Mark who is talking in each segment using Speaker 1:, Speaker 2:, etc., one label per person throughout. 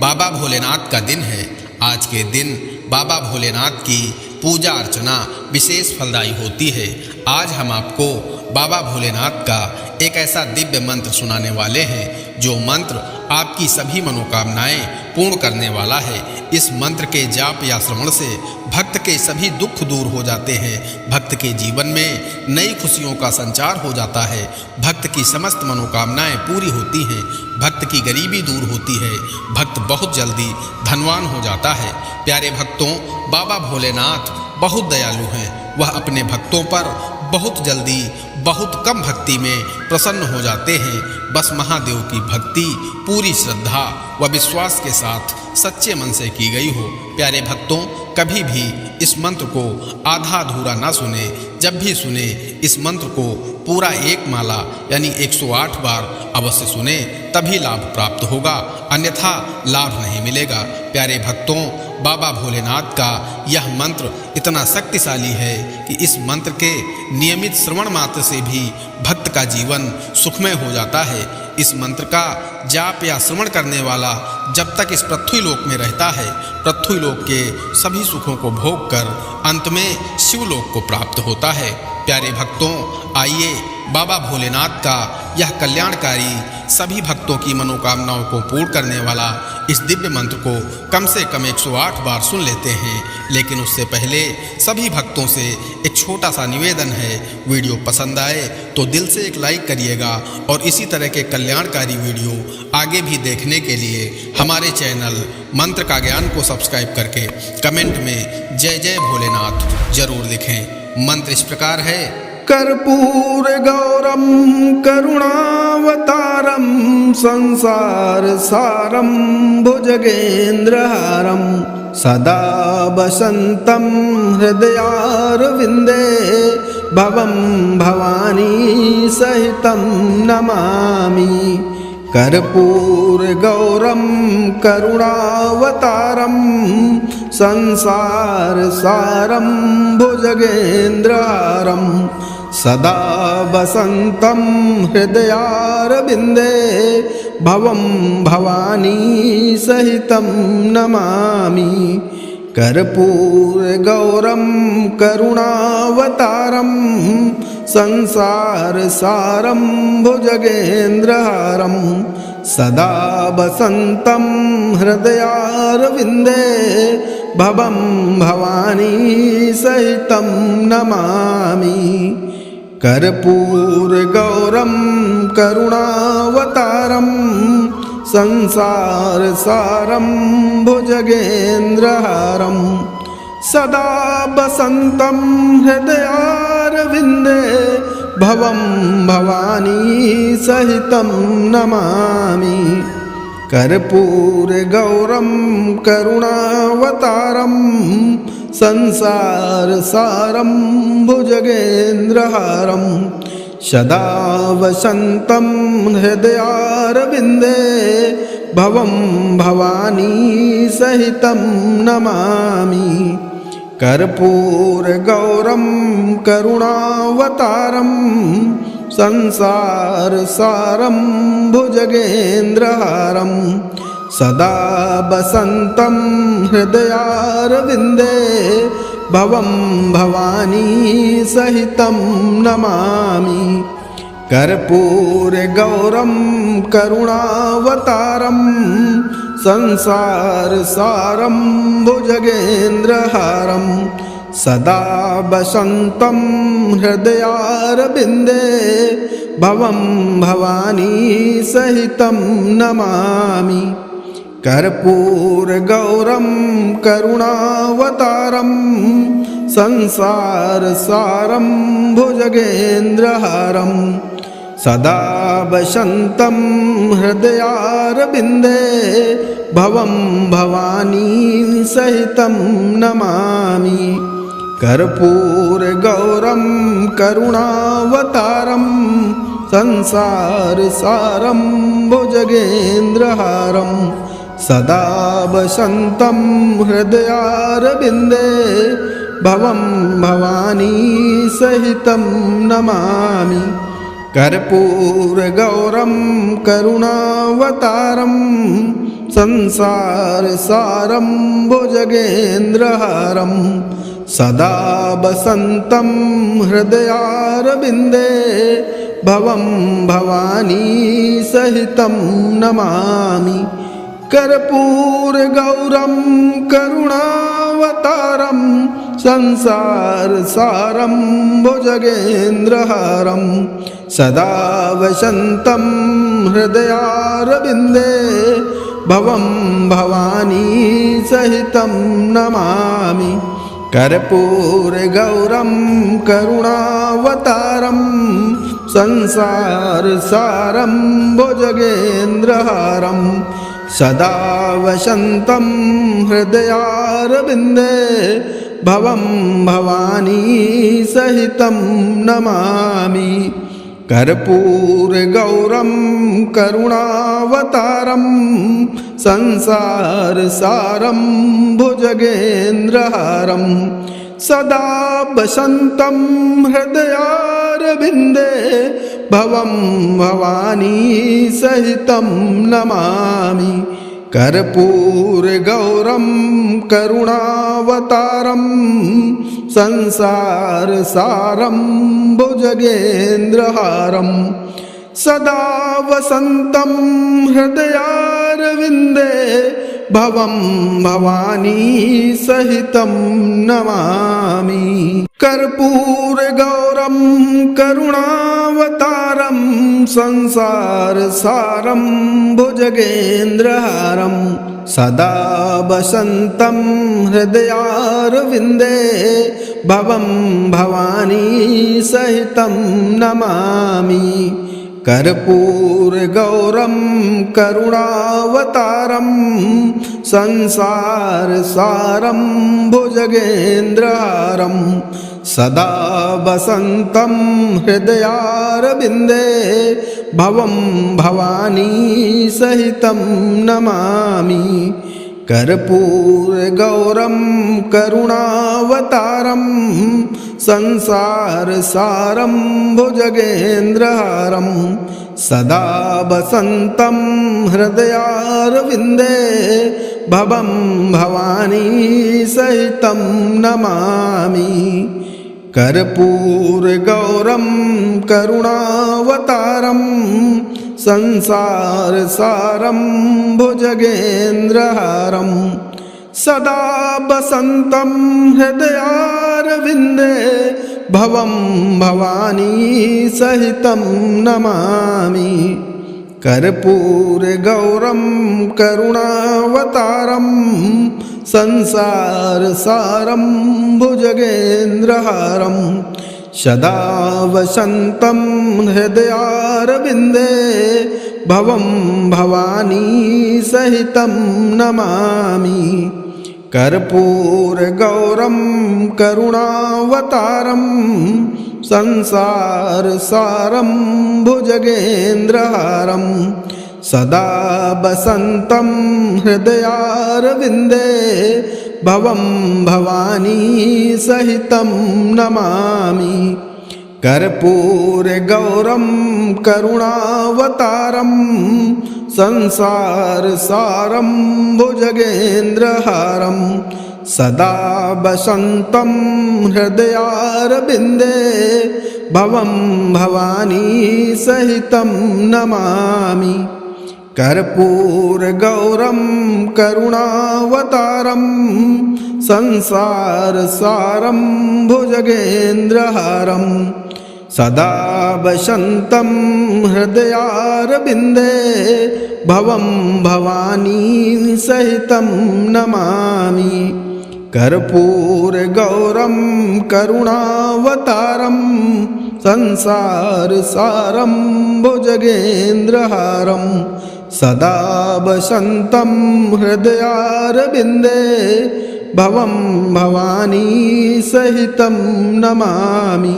Speaker 1: बाबा भोलेनाथ का दिन है। आज के दिन बाबा भोलेनाथ की पूजा अर्चना विशेष फलदायी होती है। आज हम आपको बाबा भोलेनाथ का एक ऐसा दिव्य मंत्र सुनाने वाले हैं जो मंत्र आपकी सभी मनोकामनाएं पूर्ण करने वाला है। इस मंत्र के जाप या श्रवण से भक्त के सभी दुख दूर हो जाते हैं। भक्त के जीवन में नई खुशियों का संचार हो जाता है। भक्त की समस्त मनोकामनाएं पूरी होती हैं। भक्त की गरीबी दूर होती है। भक्त बहुत जल्दी धनवान हो जाता है। प्यारे भक्तों, बाबा भोलेनाथ बहुत दयालु हैं। वह अपने भक्तों पर बहुत जल्दी बहुत कम भक्ति में प्रसन्न हो जाते हैं। बस महादेव की भक्ति पूरी श्रद्धा व विश्वास के साथ सच्चे मन से की गई हो। प्यारे भक्तों, कभी भी इस मंत्र को आधा अधूरा ना सुने। जब भी सुने इस मंत्र को पूरा एक माला यानी 108 बार अवश्य सुने, तभी लाभ प्राप्त होगा, अन्यथा लाभ नहीं मिलेगा। प्यारे भक्तों, बाबा भोलेनाथ का यह मंत्र इतना शक्तिशाली है कि इस मंत्र के नियमित श्रवण मात्र से भी भक्त का जीवन सुखमय हो जाता है। इस मंत्र का जाप या श्रवण करने वाला जब तक इस पृथ्वी लोक में रहता है, पृथ्वी लोक के सभी सुखों को भोग कर अंत में शिवलोक को प्राप्त होता है। प्यारे भक्तों, आइए बाबा भोलेनाथ का यह कल्याणकारी सभी भक्तों की मनोकामनाओं को पूर्ण करने वाला इस दिव्य मंत्र को कम से कम 108 बार सुन लेते हैं। लेकिन उससे पहले सभी भक्तों से एक छोटा सा निवेदन है, वीडियो पसंद आए तो दिल से एक लाइक करिएगा और इसी तरह के कल्याणकारी वीडियो आगे भी देखने के लिए हमारे चैनल मंत्र का ज्ञान को सब्सक्राइब करके कमेंट में जय जय भोलेनाथ जरूर लिखें। मंत्र इस प्रकार है।
Speaker 2: कर्पूर गौरम करुणावतारम संसार सारम भुजगेन्द्रहारम सदा वसंतम हृदयारविंदे भवम भवानी सहितं नमामि। कर्पूर गौरम करुणावतारम संसार सारम भुजगेन्द्रहारम सदा वसंतम हृदयारविंदे भवम भवानी सहितं नमामि। कर्पूर गौरम करुणावतारम संसार सारम भुजगेन्द्रहारम सदा वसंतम हृदयारविंदे भवम भवानी सहितं नमामि। कर्पूर गौरम करुणावतारम संसार सारम भुजगेन्द्रहारम सदा वसंतम हृदयारविंदे भवम भवानी सहितं नमामि। कर्पूर गौरम करुणावतारम संसार सारम भुजगेन्द्रहारम सदा वसंतम हृदयारविंदे भवम भवानी सहितं नमामि। कर्पूर गौरम करुणावतारम संसार सारम भुजगेन्द्रहारम सदा वसंतम हृदयारविंदे भवम भवानी सहितं नमामि। कर्पूर गौरम करुणावतारम संसार सारम भुजगेन्द्रहारम सदा वसंतम हृदयारविंदे भवम भवानी सहितं नमामि। कर्पूर गौरम करुणावतारम संसार सारम भुजगेन्द्रहारम सदा वसंतम हृदयारविंदे भवम भवानी सहितं नमामि। कर्पूर गौरम करुणावतारम संसार सारम भुजगेन्द्रहारम सदा वसंतम हृदयारविंदे भवम भवानी सहितं नमामि। कर्पूर गौरम करुणावतारम संसारसारं भुजगेन्द्रहारं सदा वसन्तं हृदयारविन्दे भवं भवानी सहितं नमामि। कर्पूरगौरं करुणावतारं संसारसारं भुजगेन्द्रहारं सदा वसन्तं हृदयारविन्दे भवं भवानी सहितं नमामि। कर्पूरगौरं करुणावतारं संसारसारं भुजगेन्द्रहारं सदा वसन्तं हृदयारविन्दे भवं भवानी सहितं नमामि। कर्पूरगौरं करुणावतारं संसारसारं भुजगेन्द्रहारं सदा वसन्तं हृदयारविन्दे भवं भवानी सहितं नमामि। कर्पूरगौरं करुणावतारं संसारसारं भुजगेन्द्रहारं सदा वसन्तं हृदयारविन्दे भवं भवानी सहितं नमामि। कर्पूरगौरं करुणावतारं संसारसारं भुजगेन्द्रहारं सदा वसन्तं हृदयारविन्दे भवं भवानी सहितं नमामि। कर्पूरगौरं करुणावतारं संसारसारं भुजगेन्द्रहारं सदा वसन्तं हृदयारविन्दे भवं भवानी सहितं नमामि। कर्पूरगौरं करुणावतारं संसारसारं भुजगेन्द्रहारं सदा वसन्तं हृदयारविन्दे भवं भवानी सहितं नमामि। कर्पूरगौरं करुणावतारं संसारसारं भुजगेन्द्रहारं सदा वसन्तं हृदयारविन्दे भवं भवानी सहितं नमामि। कर्पूरगौरं करुणावतारं संसारसारं भुजगेन्द्रहारं सदा वसन्तं हृदयारविन्दे भवं भवानी सहितं नमामि। कर्पूरगौरं करुणावतारं संसारसारं भुजगेन्द्रहारं सदा वसन्तं हृदयारविन्दे भवं भवानी सहितं नमामि। कर्पूरगौरं करुणावतारं संसारसारं भुजगेन्द्रहारं सदा वसन्तं हृदयारविन्दे भवं भवानी सहितं नमामि। कर्पूरगौरं करुणावतारं संसारसारं भुजगेन्द्रहारं सदा वसन्तं हृदयारविन्दे भवं भवानी सहितं नमामि। कर्पूरगौरं करुणावतारं संसारसारं भुजगेन्द्रहारं सदा वसन्तं हृदयारविन्दे भवं भवानी सहितं नमामि।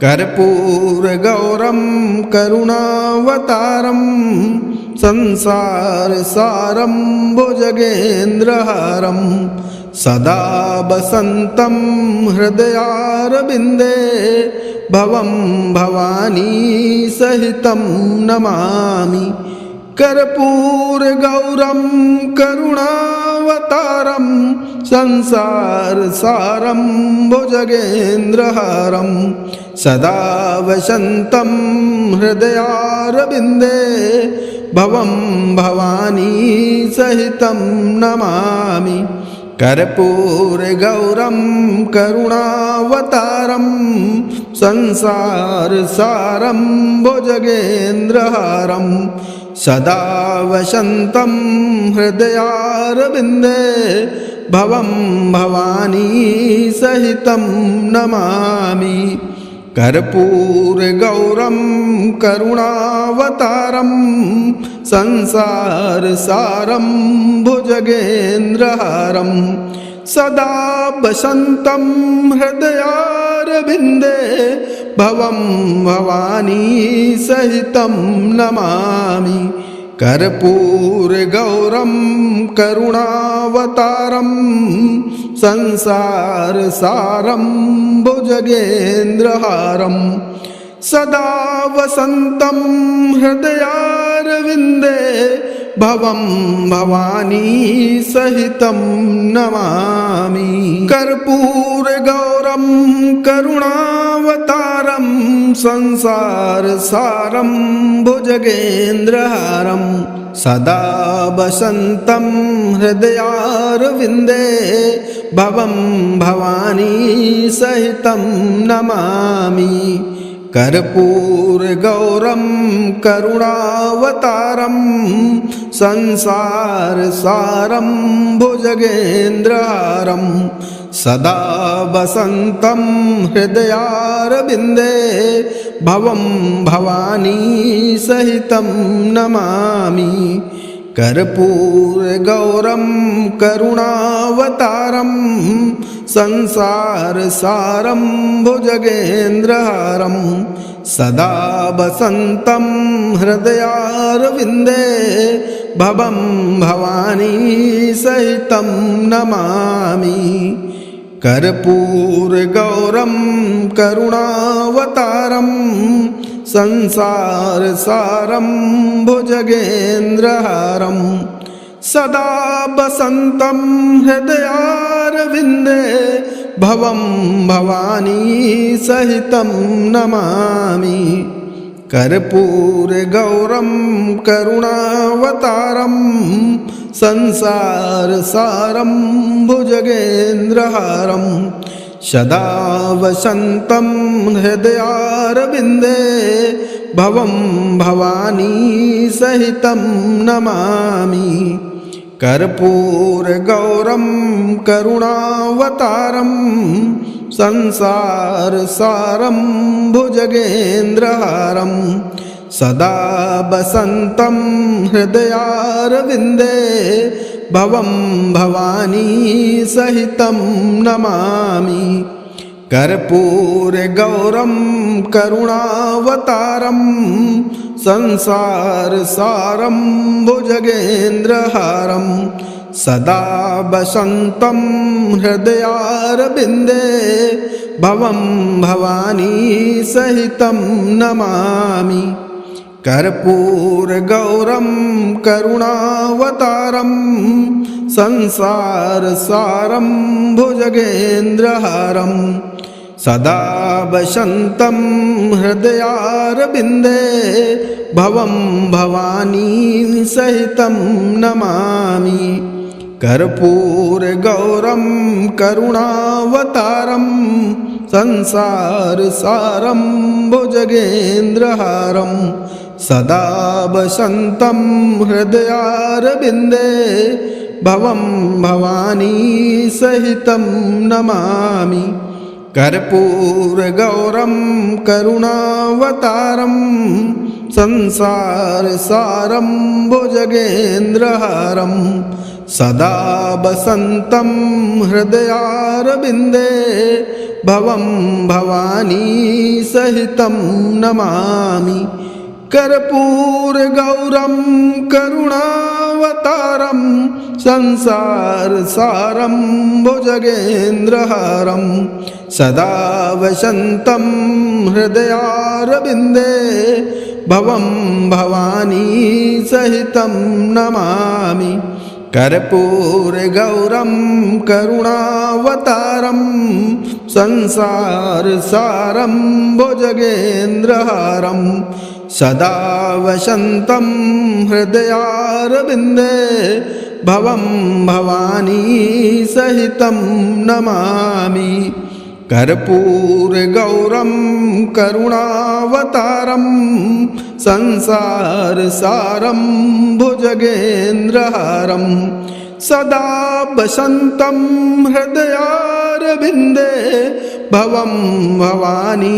Speaker 2: कर्पूरगौरं करुणावतारं संसारसारं भुजगेन्द्रहारं सदा वसन्तं हृदयारविन्दे भवं भवानी सहितं नमामि। कर्पूरगौरं करुणावतारं संसारसारं भुजगेन्द्रहारं सदा वसन्तं हृदयारविन्दे भवं भवानी सहितं नमामि। कर्पूरगौरं करुणावतारं संसारसारं भुजगेन्द्रहारं सदा वसन्तं हृदयारविन्दे भवं भवानी सहितं नमामि। कर्पूरगौरं करुणावतारं संसारसारं भुजगेन्द्रहारं सदा वसन्तं हृदयारविन्दे भवं भवानी सहितं नमामि। कर्पूरगौरं करुणावतारं संसारसारं भुजगेन्द्रहारं सदा वसन्तं हृदयारविन्दे भवं भवानी सहितं नमामि। कर्पूरगौरं करुणावतारं संसारसारं भुजगेन्द्रहारं सदा वसन्तं हृदयारविन्दे भवं भवानी सहितं नमामि। कर्पूरगौरं करुणावतारं संसारसारं भुजगेन्द्रहारं सदा वसन्तं हृदयारविन्दे भवं भवानी सहितं नमामि। कर्पूरगौरं करुणावतारं संसारसारं भुजगेन्द्रहारं सदा वसन्तं हृदयारविन्दे भवं भवानी सहितं नमामि। कर्पूरगौरं करुणावतारं संसारसारं भुजगेन्द्रहारं सदा वसन्तं हृदयारविन्दे भवं भवानी सहितं नमामि। कर्पूरगौरं करुणावतारं संसारसारं भुजगेन्द्रहारं सदा वसन्तं हृदयारविन्दे भवं भवानी सहितं नमामि। कर्पूरगौरं करुणावतारं संसारसारं भुजगेन्द्रहारं सदा वसन्तं हृदयारविन्दे भवं भवानी सहितं नमामि। कर्पूरगौरं करुणावतारं संसारसारं भुजगेन्द्रहारं सदा वसन्तं हृदयारविन्दे भवं भवानी सहितं नमामि। कर्पूरगौरं करुणावतारं संसारसारं भुजगेन्द्रहारं सदा वसन्तं हृदयारविन्दे भवं भवानी सहितं नमामि। कर्पूरगौरं करुणावतारं संसारसारं भुजगेन्द्रहारं सदा वसन्तं हृदयारविन्दे भवं भवानी सहितं नमामि। कर्पूरगौरं करुणावतारं संसारसारं भुजगेन्द्रहारं सदा वसन्तं हृदयारविन्दे भवं भवानी सहितं नमामि। कर्पूरगौरं करुणावतारं संसारसारं भुजगेन्द्रहारं सदा वसन्तं हृदयारविन्दे भवं भवानी सहितं नमामि कर्पूरगौरं करुणावतारं संसारसारं भुजगेन्द्रहारं सदा वसन्तं हृदयारविन्दे भवं भवानी सहितं नमामि कर्पूरगौरं करुणावतारं संसारसारं भुजगेन्द्रहारं सदा वसन्तं हृदयारविन्दे भवं भवानी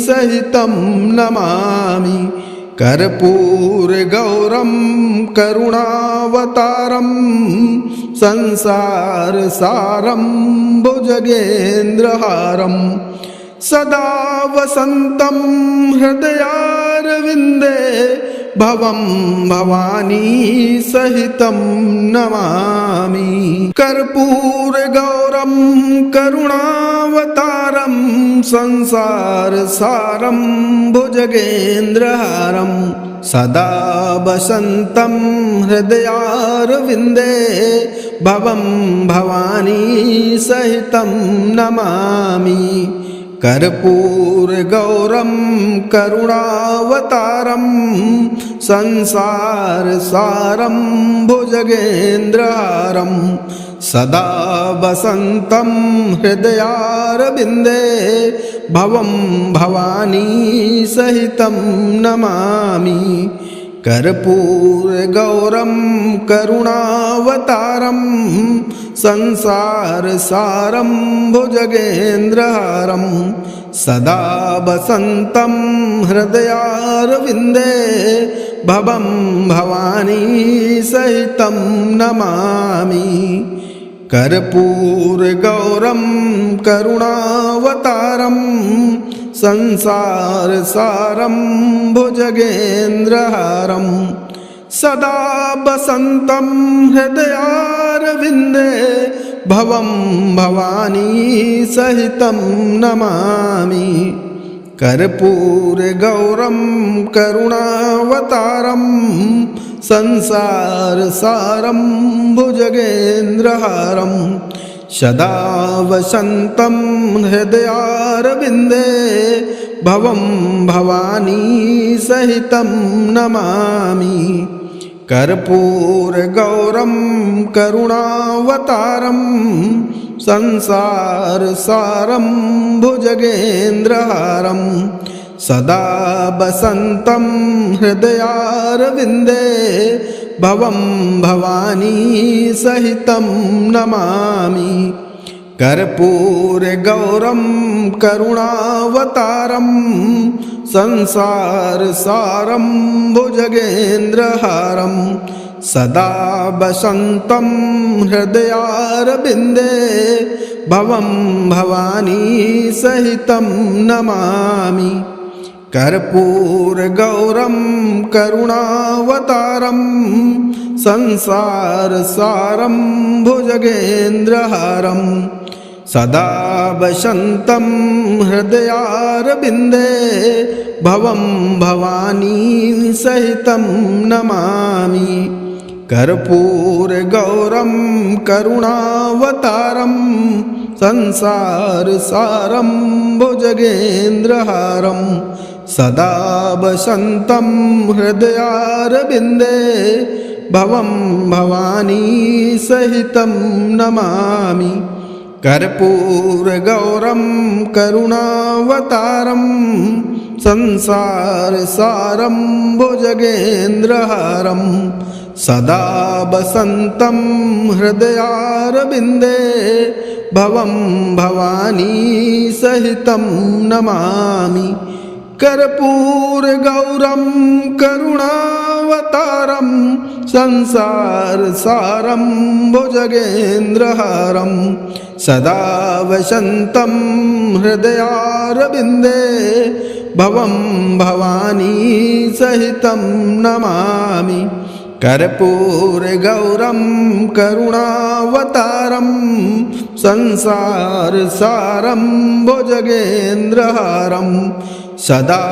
Speaker 2: सहितं नमामि कर्पूरगौरं करुणावतारं संसारसारं भुजगेन्द्रहारं सदा वसन्तं हृदयारविन्दे भवं भवानी सहितं नमामि कर्पूरगौरं करुणावतारं संसारसारं भुजगेन्द्रहारं सदा वसन्तं हृदयारविन्दे भवं भवानी सहितं नमामि कर्पूरगौरं करुणावतारं संसारसारं भुजगेन्द्रहारं सदा वसन्तं हृदयारविन्दे भवं भवानी सहितं नमामि कर्पूरगौरं करुणावतारं संसारसारं भुजगेन्द्रहारं सदा वसन्तं हृदयारविन्दे भवं भवानी सहितं नमामि कर्पूरगौरं करुणावतारं संसारसारं भुजगेन्द्रहारं सदा वसन्तं हृदयारविन्दे भवं भवानी सहितं नमामि कर्पूरगौरं करुणावतारं संसारसारं भुजगेन्द्रहारं सदा वसन्तं हृदयारविन्दे भवं भवानी सहितं नमामि कर्पूरगौरं करुणावतारं संसारसारं भुजगेन्द्रहारं सदा वसन्तं हृदयारविन्दे भवं भवानी सहितं नमामि कर्पूरगौरं करुणावतारं संसारसारं भुजगेन्द्रहारं सदा वसन्तं हृदयारविन्दे भवं भवानी सहितं नमामि कर्पूरगौरं करुणावतारं संसारसारं भुजगेन्द्रहारं सदा वसन्तं हृदयारविन्दे भवं भवानी सहितं नमामि कर्पूरगौरं करुणावतारं संसारसारं भुजगेन्द्रहारं सदा वसन्तं हृदयारविन्दे भवं भवानी सहितं नमामि कर्पूरगौरं करुणावतारं संसारसारं भुजगेन्द्रहारं सदा वसन्तं हृदयारविन्दे भवं भवानी सहितं नमामि कर्पूरगौरं करुणावतारं संसारसारं भुजगेन्द्रहारं सदा वसन्तं हृदयारविन्दे भवं भवानी सहितं नमामि कर्पूरगौरं करुणावतारं संसारसारं भुजगेन्द्रहारं सदा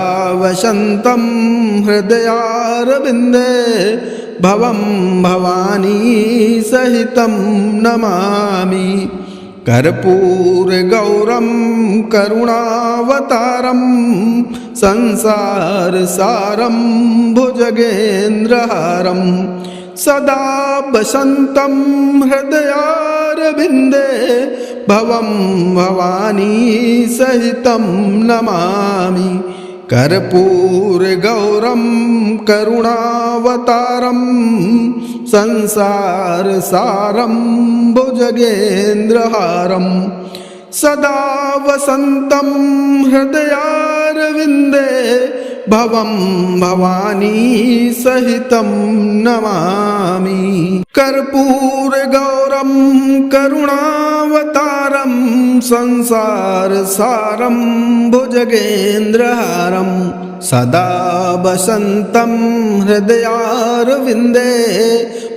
Speaker 2: वसन्तं हृदयारविन्दे भवं भवानी सहितं नमामि कर्पूरगौरं करुणावतारं संसारसारं भुजगेन्द्रहारं सदा वसन्तं हृदयारविन्दे भवं भवानी सहितं नमामि कर्पूरगौरं करुणावतारं संसारसारं भुजगेन्द्रहारं सदा वसन्तं हृदयारविन्दे भवं भवानी सहितं नमामि कर्पूरगौरं करुणावतारं संसारसारं भुजगेन्द्रहारं सदा वसन्तं हृदयारविन्दे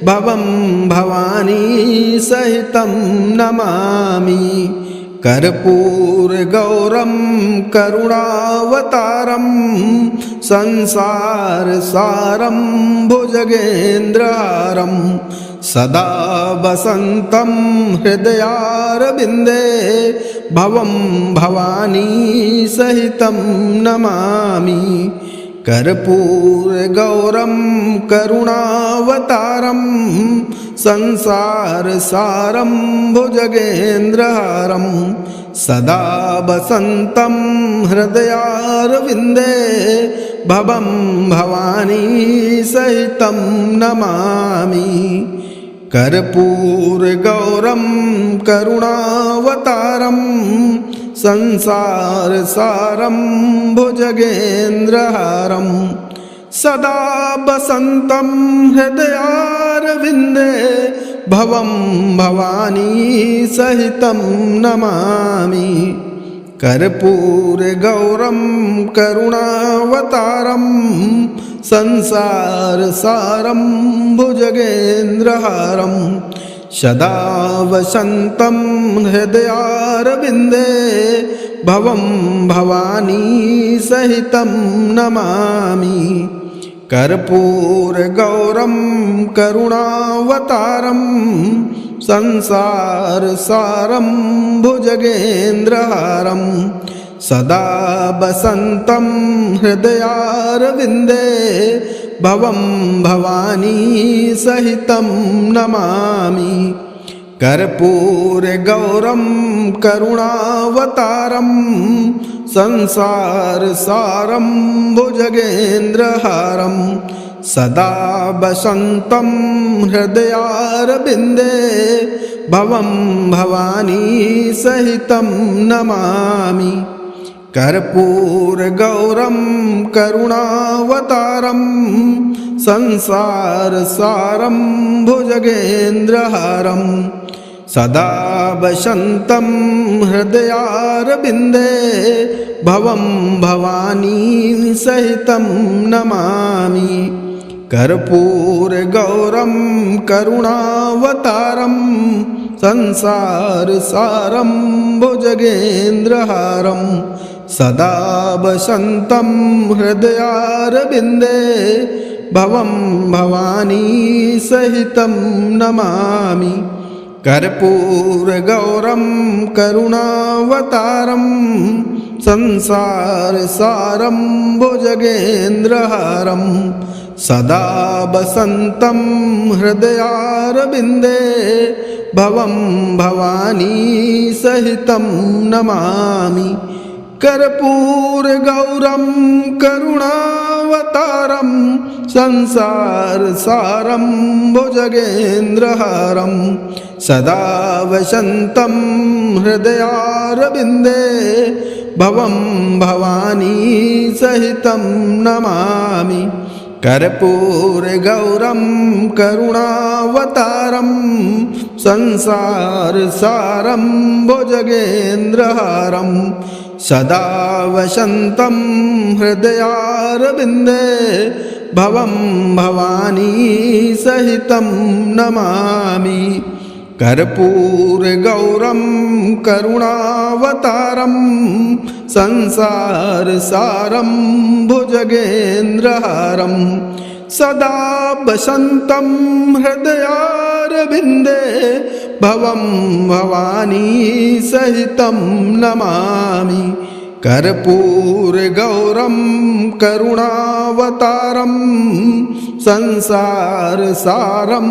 Speaker 2: भवं भवानी सहितं नमामि कर्पूरगौरं करुणावतारं संसारसारं भुजगेन्द्रहारं सदा वसन्तं हृदयारविन्दे भवं भवानी सहितं नमामि कर्पूरगौरं करुणावतारं संसारसारं भुजगेन्द्रहारं सदा वसन्तं हृदयारविन्दे भवं भवानी सहितं नमामि कर्पूरगौरं करुणावतारं संसारसारं भुजगेन्द्रहारं सदा वसन्तं हृदयारविन्दे भवं भवानी सहितं नमामि कर्पूरगौरं करुणावतारं संसारसारं भुजगेन्द्रहारं सदा वसन्तं हृदयारविन्दे भवं भवानी सहितं नमामि कर्पूरगौरं करुणावतारं संसारसारं भुजगेन्द्रहारं सदा वसन्तं हृदयारविन्दे भवं भवानी सहितं नमामि कर्पूरगौरं करुणावतारं संसारसारं भुजगेन्द्रहारं सदा वसन्तं हृदयारविन्दे भवं भवानी सहितं नमामि कर्पूरगौरं करुणावतारं संसारसारं भुजगेन्द्रहारं सदा वसन्तं हृदयारविन्दे भवं भवानी सहितं नमामि कर्पूरगौरं करुणावतारं संसारसारं भुजगेन्द्रहारं सदा वसन्तं हृदयारविन्दे भवं भवानी सहितं नमामि कर्पूरगौरं करुणावतारं संसारसारं भुजगेन्द्रहारं सदा वसन्तं हृदयारविन्दे भवं भवानी सहितं नमामि कर्पूरगौरं करुणावतारं संसारसारं भुजगेन्द्रहारं सदा वसन्तं हृदयारविन्दे भवं भवानी सहितं नमामि कर्पूरगौरं करुणावतारं संसारसारं भुजगेन्द्रहारं सदा वसन्तं हृदयारविन्दे भवं भवानी सहितं नमामि कर्पूरगौरं करुणावतारं संसारसारं भुजगेन्द्रहारं सदा वसन्तं हृदयारविन्दे भवं भवानी सहितं नमामि कर्पूरगौरं करुणावतारं संसारसारं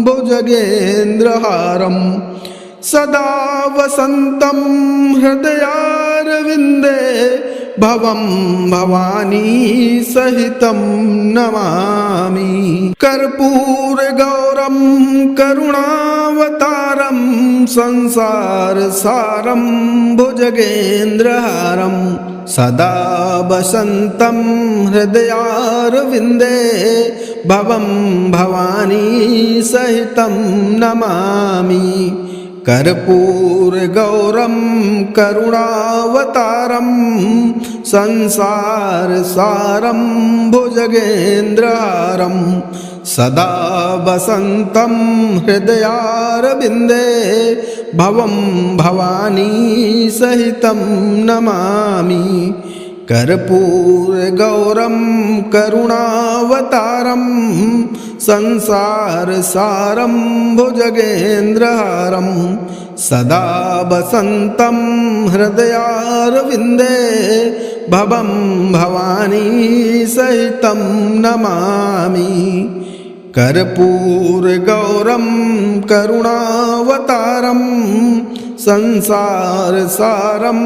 Speaker 2: भुजगेन्द्रहारं सदा वसन्तं हृदयारविन्दे भवं भवानी सहितं नमामि कर्पूरगौरं करुणावतारं संसारसारं भुजगेन्द्रहारं सदा वसन्तं हृदयारविन्दे भवं भवानी सहितं नमामि कर्पूरगौरं करुणावतारं संसारसारं भुजगेन्द्रहारं सदा वसन्तं हृदयारविन्दे भवं भवानी सहितं नमामि कर्पूरगौरं करुणावतारं संसारसारं भुजगेन्द्रहारं सदा वसन्तं हृदयारविन्दे भवं भवानी सहितं नमामि कर्पूरगौरं करुणावतारं संसारसारं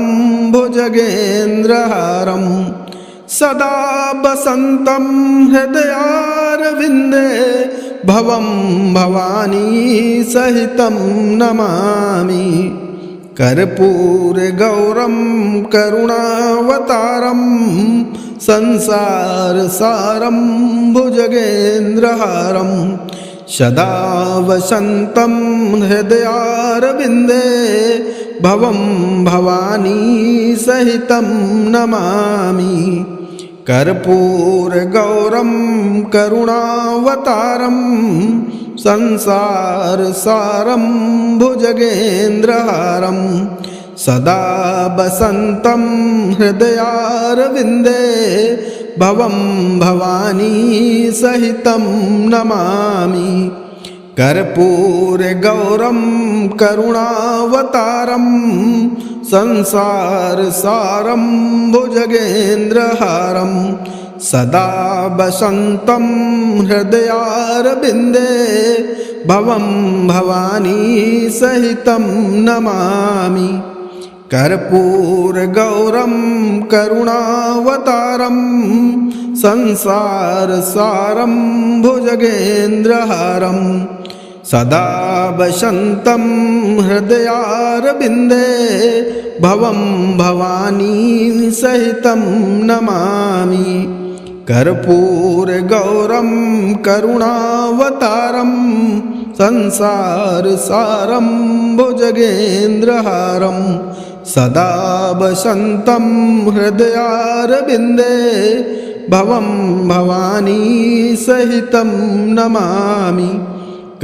Speaker 2: भुजगेन्द्रहारं सदा वसन्तं हृदयारविन्दे भवं भवानी सहितं नमामि कर्पूरगौरं करुणावतारं संसारसारं भुजगेन्द्रहारं सदा वसन्तं हृदयारविन्दे भवं भवानी सहितं नमामि कर्पूरगौरं करुणावतारं संसारसारं भुजगेन्द्रहारं सदा वसन्तं हृदयारविन्दे भवं भवानी सहितं नमामि कर्पूरगौरं करुणावतारं संसारसारं भुजगेन्द्रहारं सदा वसन्तं हृदयारविन्दे भवं भवानी सहितं नमामि कर्पूरगौरं करुणावतारं संसारसारं भुजगेन्द्रहारं सदा वसन्तं हृदयारविन्दे भवं भवानी सहितं नमामि कर्पूरगौरं करुणावतारं संसारसारं भुजगेन्द्रहारं सदा वसन्तं हृदयारविन्दे भवं भवानी सहितं नमामि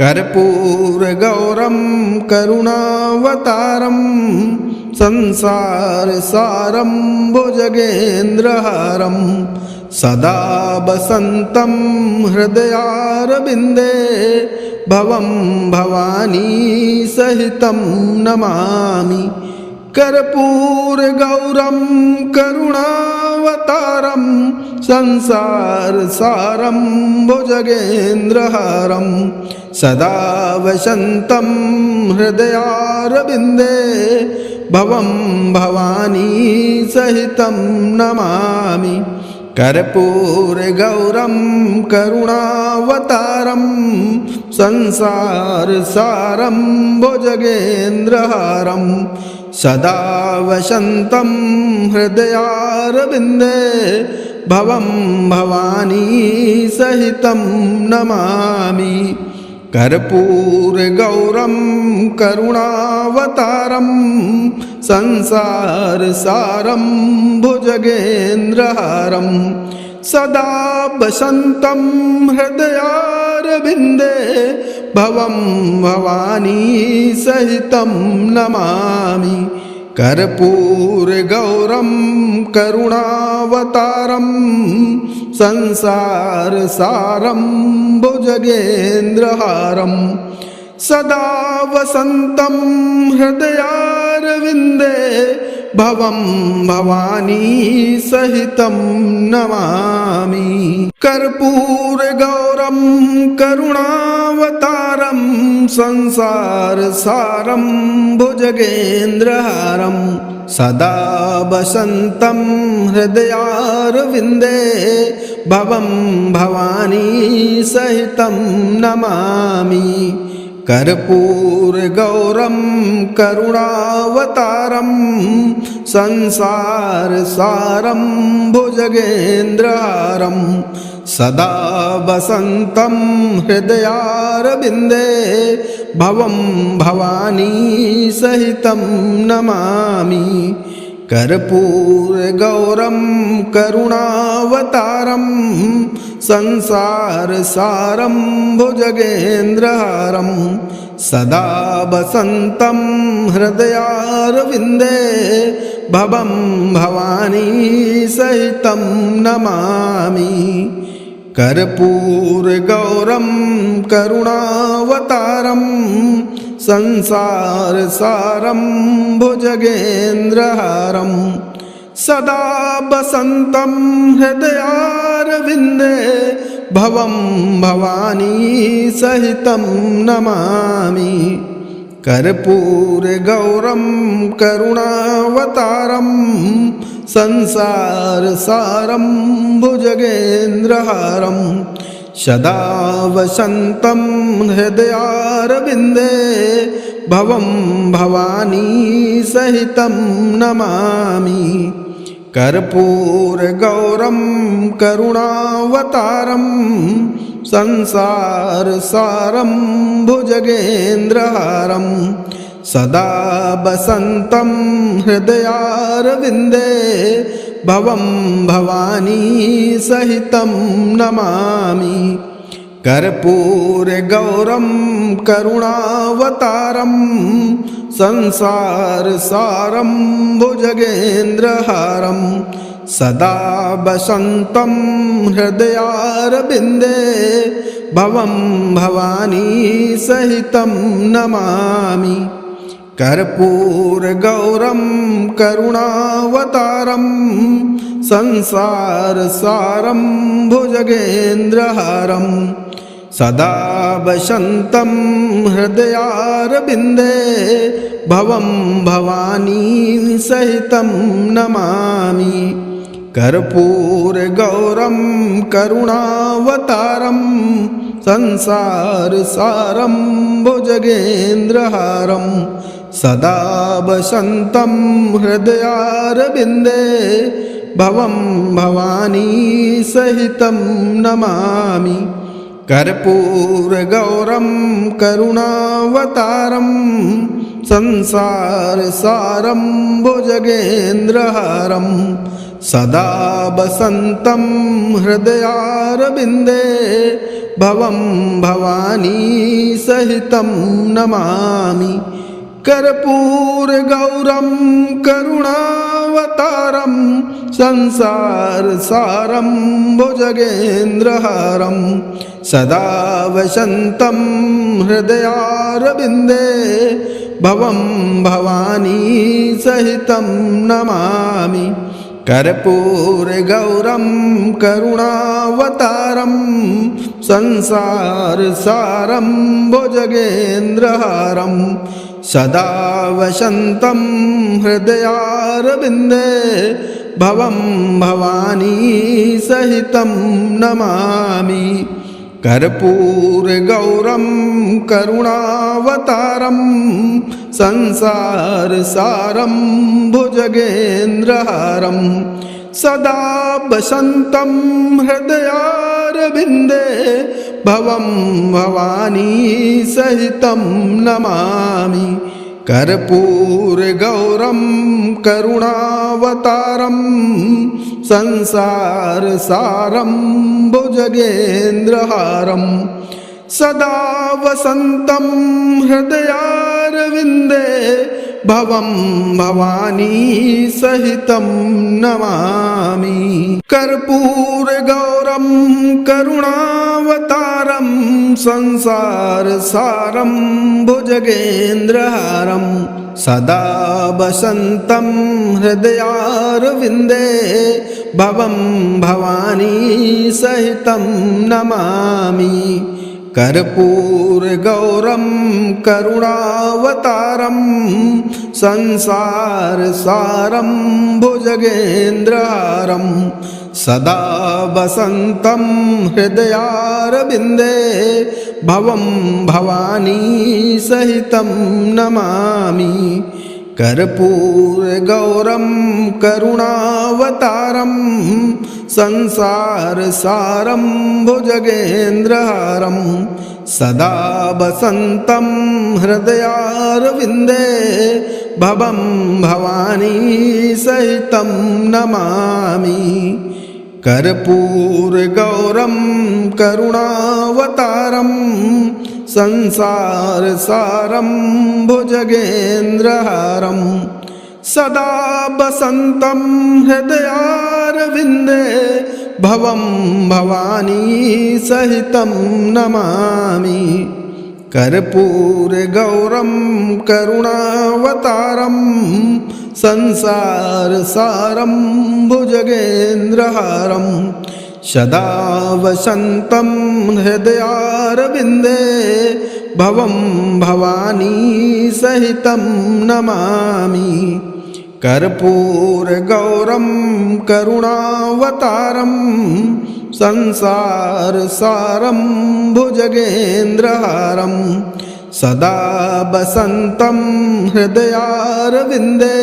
Speaker 2: कर्पूरगौरं करुणावतारं संसारसारं भुजगेन्द्रहारं सदा वसन्तं हृदयारविन्दे भवं भवानी सहितं नमामि कर्पूरगौरं करुणावतारं संसारसारं भुजगेन्द्रहारं सदा वसन्तं हृदयारविन्दे भवं भवानी सहितं नमामि कर्पूरगौरं करुणावतारं संसारसारं भुजगेन्द्रहारं सदा वसन्तं हृदयारविन्दे भवं भवानी सहितं नमामि कर्पूरगौरं करुणावतारं संसारसारं भुजगेन्द्रहारं सदा वसन्तं हृदयारविन्दे भवं भवानी सहितं नमामि कर्पूरगौरं करुणावतारं संसारसारं भुजगेन्द्रहारं सदा वसन्तं हृदयारविन्दे भवं भवानी सहितं नमामि। कर्पूरगौरं करुणावतारं संसारसारं भुजगेन्द्रहारं सदा वसन्तं हृदयारविन्दे भवं भवानी सहितं नमामि। कर्पूरगौरं करुणावतारं संसारसारं भुजगेन्द्रहारं सदा वसन्तं हृदयारविन्दे भवं भवानी सहितं नमामि। कर्पूरगौरं करुणावतारं संसारसारं भुजगेन्द्रहारं सदा वसन्तं हृदयारविन्दे भवं भवानी सहितं नमामि। कर्पूरगौरं करुणावतारं संसारसारं भुजगेन्द्रहारं सदा वसन्तं हृदयारविन्दे भवं भवानी सहितं नमामि। कर्पूरगौरं करुणावतारं संसारसारं भुजगेन्द्रहारं सदा वसन्तं हृदयारविन्दे भवं भवानी सहितं नमामि। कर्पूरगौरं करुणावतारं संसारसारं भुजगेन्द्रहारं सदा वसन्तं हृदयारविन्दे भवं भवानी सहितं नमामि। कर्पूरगौरं करुणावतारं संसारसारं भुजगेन्द्रहारं सदा वसन्तं हृदयारविन्दे भवं भवानी सहितं नमामि। कर्पूरगौरं करुणावतारं संसारसारं भुजगेन्द्रहारं सदा वसन्तं हृदयारविन्दे भवं भवानी सहितं नमामि। कर्पूरगौरं करुणावतारं संसारसारं भुजगेन्द्रहारं सदा वसन्तं हृदयारविन्दे भवं भवानी सहितं नमामि। कर्पूरगौरं करुणावतारं संसारसारं भुजगेन्द्रहारं सदा वसन्तं हृदयारविन्दे भवं भवानी सहितं नमामि। कर्पूरगौरं करुणावतारं संसारसारं भुजगेन्द्रहारं सदा वसन्तं हृदयारविन्दे भवं भवानी सहितं नमामि। कर्पूरगौरं करुणावतारं संसारसारं भुजगेन्द्रहारं सदा वसन्तं हृदयारविन्दे भवं भवानी सहितं नमामि। कर्पूरगौरं करुणावतारं संसारसारं भुजगेन्द्रहारं सदा वसन्तं हृदयारविन्दे भवं भवानी सहितं नमामि। कर्पूरगौरं करुणावतारं संसारसारं भुजगेन्द्रहारं सदा वसन्तं हृदयारविन्दे भवं भवानी सहितं नमामि कर्पूरगौरं करुणावतारं संसारसारं भुजगेन्द्रहारं सदा वसन्तं हृदयारविन्दे भवं भवानी सहितं नमामि कर्पूरगौरं करुणावतारं संसारसारं भुजगेन्द्रहारं सदा वसन्तं हृदयारविन्दे भवं भवानी सहितं नमामि कर्पूरगौरं करुणावतारं संसारसारं भुजगेन्द्रहारं सदा वसन्तं हृदयारविन्दे भवं भवानी सहितं नमामि कर्पूरगौरं करुणावतारं संसारसारं भुजगेन्द्रहारं सदा वसन्तं हृदयारविन्दे भवं भवानी सहितं नमामि कर्पूरगौरं करुणावतारं संसारसारं भुजगेन्द्रहारं सदा वसन्तं हृदयारविन्दे भवं भवानी सहितं नमामि कर्पूरगौरं करुणावतारं संसारसारं भुजगेन्द्रहारं सदा वसन्तं हृदयारविन्दे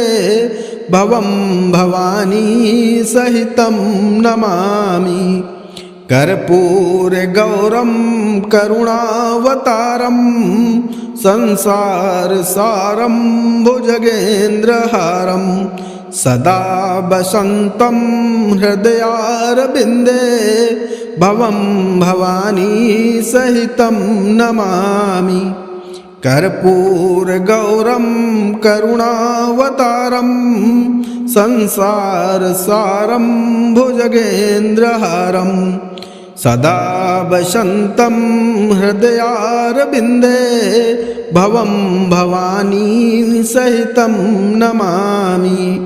Speaker 2: भवं भवानी सहितं नमामि कर्पूरगौरं करुणावतारं संसारसारं भुजगेन्द्रहारं सदा वसन्तं हृदयारविन्दे भवं भवानी सहितं नमामि कर्पूरगौरं करुणावतारं संसारसारं भुजगेन्द्रहारं सदा वसन्तं हृदयारविन्दे भवं भवानी सहितं नमामि।